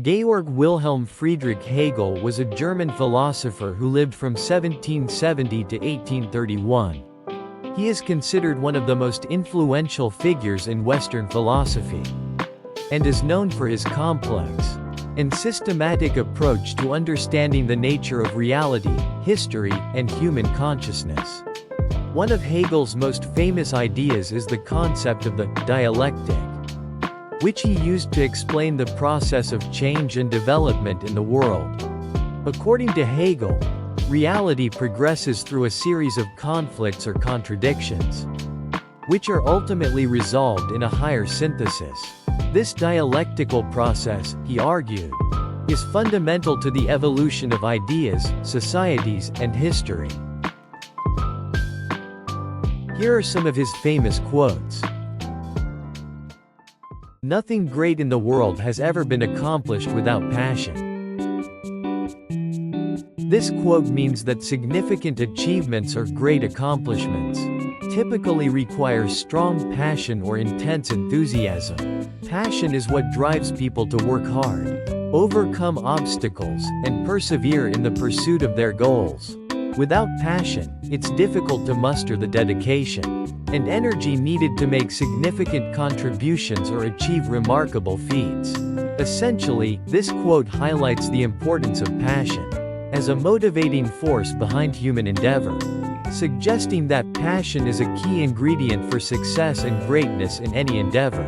Georg Wilhelm Friedrich Hegel was a German philosopher who lived from 1770 to 1831. He is considered one of the most influential figures in Western philosophy, and is known for his complex and systematic approach to understanding the nature of reality, history, and human consciousness. One of Hegel's most famous ideas is the concept of the dialectic, which he used to explain the process of change and development in the world. According to Hegel, reality progresses through a series of conflicts or contradictions, which are ultimately resolved in a higher synthesis. This dialectical process, he argued, is fundamental to the evolution of ideas, societies, and history. Here are some of his famous quotes. "Nothing great in the world has ever been accomplished without passion." This quote means that significant achievements or great accomplishments typically require strong passion or intense enthusiasm. Passion is what drives people to work hard, overcome obstacles, and persevere in the pursuit of their goals. Without passion, it's difficult to muster the dedication and energy needed to make significant contributions or achieve remarkable feats. Essentially, this quote highlights the importance of passion as a motivating force behind human endeavor, suggesting that passion is a key ingredient for success and greatness in any endeavor.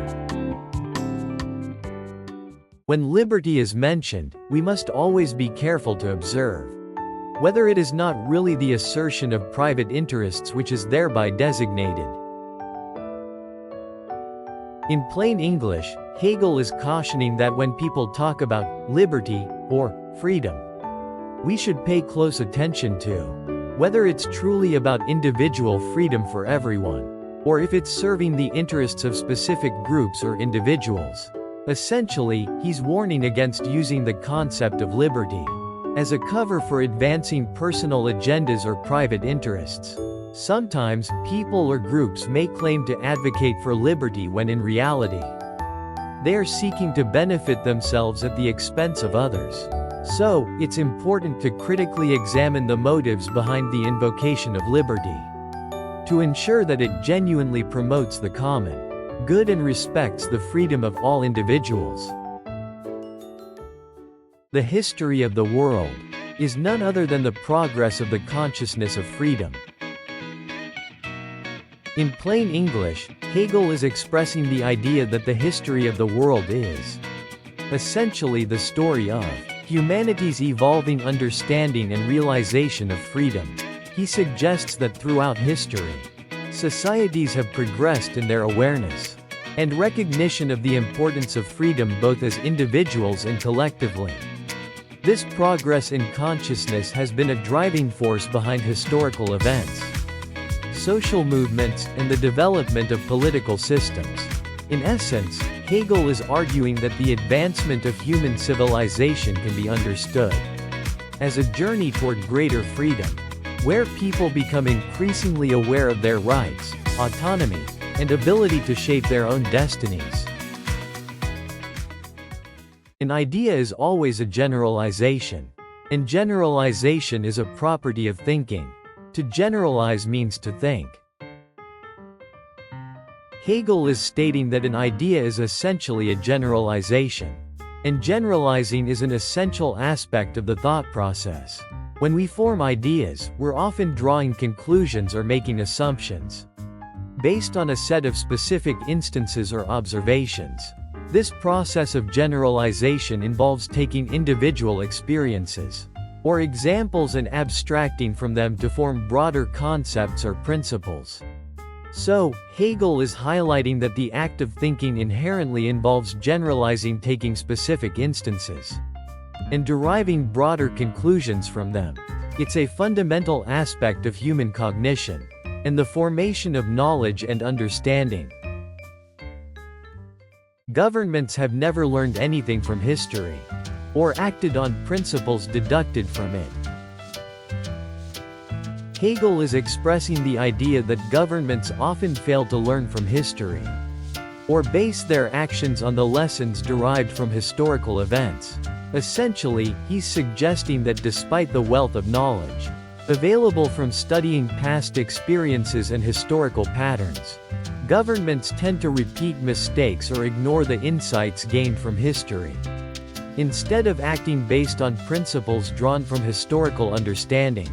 When liberty is mentioned, we must always be careful to observe whether it is not really the assertion of private interests which is thereby designated. In plain English, Hegel is cautioning that when people talk about liberty or freedom, we should pay close attention to whether it's truly about individual freedom for everyone, or if it's serving the interests of specific groups or individuals. Essentially, he's warning against using the concept of liberty as a cover for advancing personal agendas or private interests. Sometimes, people or groups may claim to advocate for liberty when in reality, they are seeking to benefit themselves at the expense of others. So, it's important to critically examine the motives behind the invocation of liberty, to ensure that it genuinely promotes the common good and respects the freedom of all individuals. The history of the world is none other than the progress of the consciousness of freedom. In plain English, Hegel is expressing the idea that the history of the world is essentially the story of humanity's evolving understanding and realization of freedom. He suggests that throughout history, societies have progressed in their awareness and recognition of the importance of freedom both as individuals and collectively. This progress in consciousness has been a driving force behind historical events, social movements, and the development of political systems. In essence, Hegel is arguing that the advancement of human civilization can be understood as a journey toward greater freedom, where people become increasingly aware of their rights, autonomy, and ability to shape their own destinies. An idea is always a generalization, and generalization is a property of thinking. To generalize means to think. Hegel is stating that an idea is essentially a generalization, and generalizing is an essential aspect of the thought process. When we form ideas, we're often drawing conclusions or making assumptions based on a set of specific instances or observations. This process of generalization involves taking individual experiences or examples and abstracting from them to form broader concepts or principles. So, Hegel is highlighting that the act of thinking inherently involves generalizing, taking specific instances and deriving broader conclusions from them. It's a fundamental aspect of human cognition and the formation of knowledge and understanding. Governments have never learned anything from history or acted on principles deducted from it. Hegel is expressing the idea that governments often fail to learn from history or base their actions on the lessons derived from historical events. Essentially, he's suggesting that despite the wealth of knowledge available from studying past experiences and historical patterns, governments tend to repeat mistakes or ignore the insights gained from history. Instead of acting based on principles drawn from historical understanding,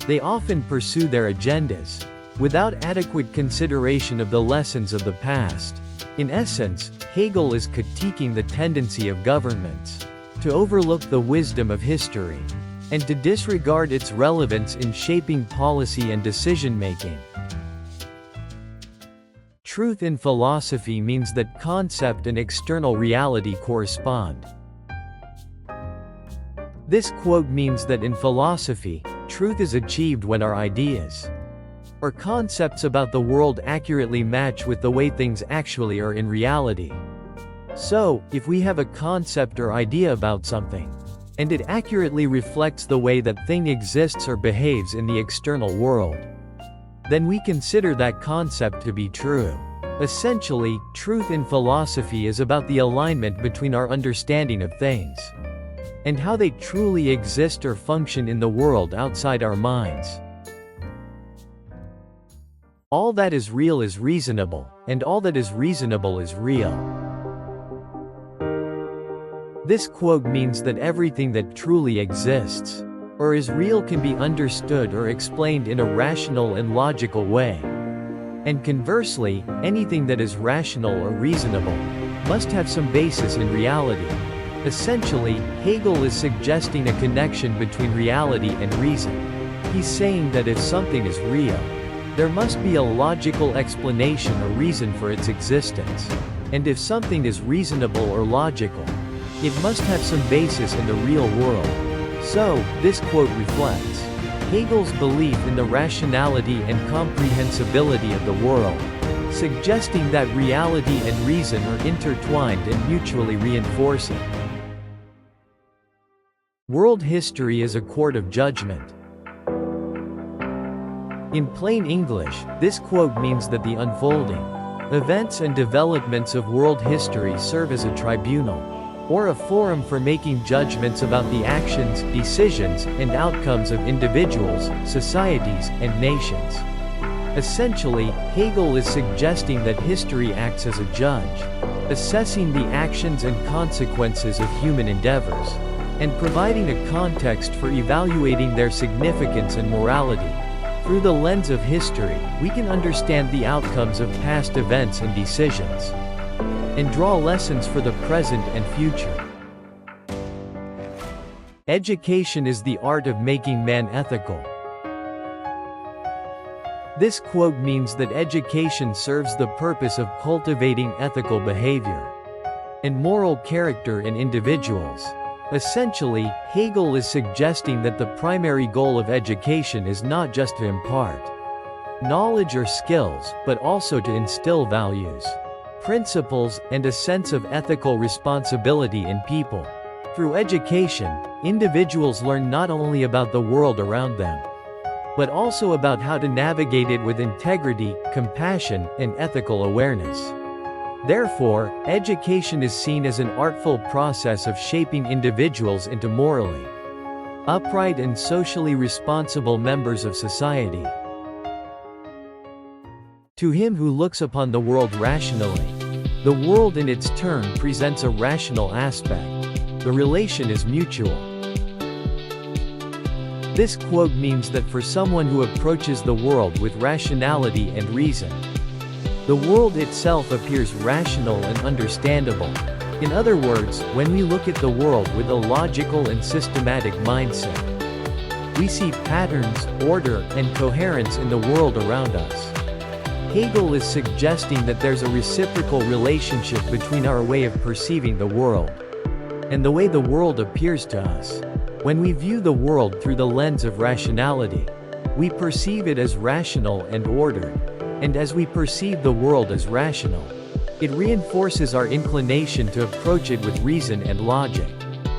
they often pursue their agendas without adequate consideration of the lessons of the past. In essence, Hegel is critiquing the tendency of governments to overlook the wisdom of history and to disregard its relevance in shaping policy and decision-making. Truth in philosophy means that concept and external reality correspond. This quote means that in philosophy, truth is achieved when our ideas or concepts about the world accurately match with the way things actually are in reality. So, if we have a concept or idea about something, and it accurately reflects the way that thing exists or behaves in the external world, then we consider that concept to be true. Essentially, truth in philosophy is about the alignment between our understanding of things and how they truly exist or function in the world outside our minds. All that is real is reasonable, and all that is reasonable is real. This quote means that everything that truly exists or is real can be understood or explained in a rational and logical way. And conversely, anything that is rational or reasonable must have some basis in reality. Essentially, Hegel is suggesting a connection between reality and reason. He's saying that if something is real, there must be a logical explanation or reason for its existence. And if something is reasonable or logical, it must have some basis in the real world. So, this quote reflects Hegel's belief in the rationality and comprehensibility of the world, suggesting that reality and reason are intertwined and mutually reinforcing. World history is a court of judgment. In plain English, this quote means that the unfolding events and developments of world history serve as a tribunal, or a forum for making judgments about the actions, decisions, and outcomes of individuals, societies, and nations. Essentially, Hegel is suggesting that history acts as a judge, assessing the actions and consequences of human endeavors, and providing a context for evaluating their significance and morality. Through the lens of history, we can understand the outcomes of past events and decisions, and draw lessons for the present and future. Education is the art of making man ethical. This quote means that education serves the purpose of cultivating ethical behavior and moral character in individuals. Essentially, Hegel is suggesting that the primary goal of education is not just to impart knowledge or skills, but also to instill values, principles, and a sense of ethical responsibility in people. Through education, individuals learn not only about the world around them, but also about how to navigate it with integrity, compassion, and ethical awareness. Therefore, education is seen as an artful process of shaping individuals into morally upright and socially responsible members of society. To him who looks upon the world rationally, the world in its turn presents a rational aspect. The relation is mutual. This quote means that for someone who approaches the world with rationality and reason, the world itself appears rational and understandable. In other words, when we look at the world with a logical and systematic mindset, we see patterns, order, and coherence in the world around us. Hegel is suggesting that there's a reciprocal relationship between our way of perceiving the world and the way the world appears to us. When we view the world through the lens of rationality, we perceive it as rational and ordered. And as we perceive the world as rational, it reinforces our inclination to approach it with reason and logic.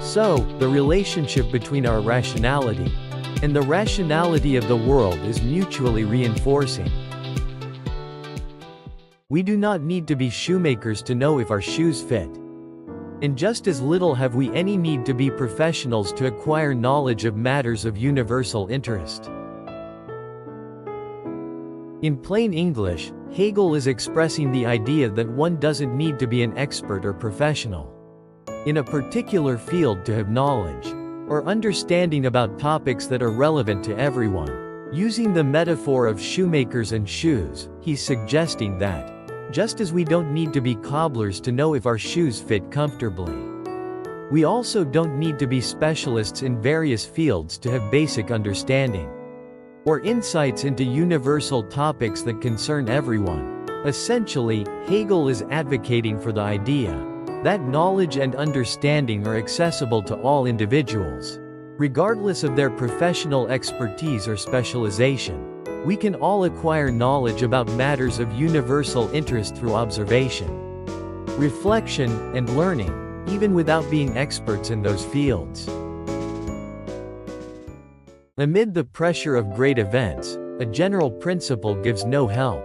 So, the relationship between our rationality and the rationality of the world is mutually reinforcing. We do not need to be shoemakers to know if our shoes fit. And just as little have we any need to be professionals to acquire knowledge of matters of universal interest. In plain English, Hegel is expressing the idea that one doesn't need to be an expert or professional in a particular field to have knowledge or understanding about topics that are relevant to everyone. Using the metaphor of shoemakers and shoes, he's suggesting that, just as we don't need to be cobblers to know if our shoes fit comfortably, we also don't need to be specialists in various fields to have basic understanding or insights into universal topics that concern everyone. Essentially, Hegel is advocating for the idea that knowledge and understanding are accessible to all individuals, regardless of their professional expertise or specialization. We can all acquire knowledge about matters of universal interest through observation, reflection, and learning, even without being experts in those fields. Amid the pressure of great events, a general principle gives no help.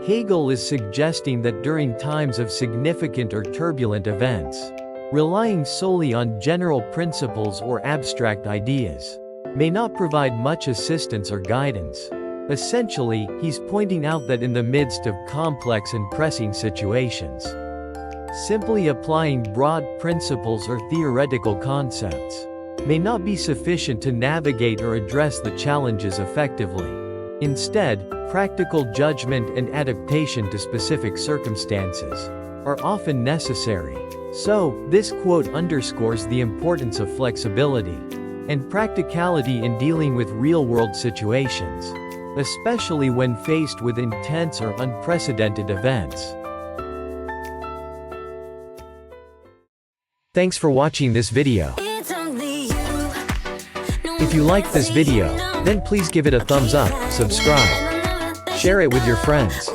Hegel is suggesting that during times of significant or turbulent events, relying solely on general principles or abstract ideas may not provide much assistance or guidance. Essentially, he's pointing out that in the midst of complex and pressing situations, simply applying broad principles or theoretical concepts may not be sufficient to navigate or address the challenges effectively. Instead, practical judgment and adaptation to specific circumstances are often necessary. So, this quote underscores the importance of flexibility and practicality in dealing with real-world situations, especially when faced with intense or unprecedented events. Thanks for watching this video. If you liked this video, then please give it a thumbs up, subscribe, share it with your friends.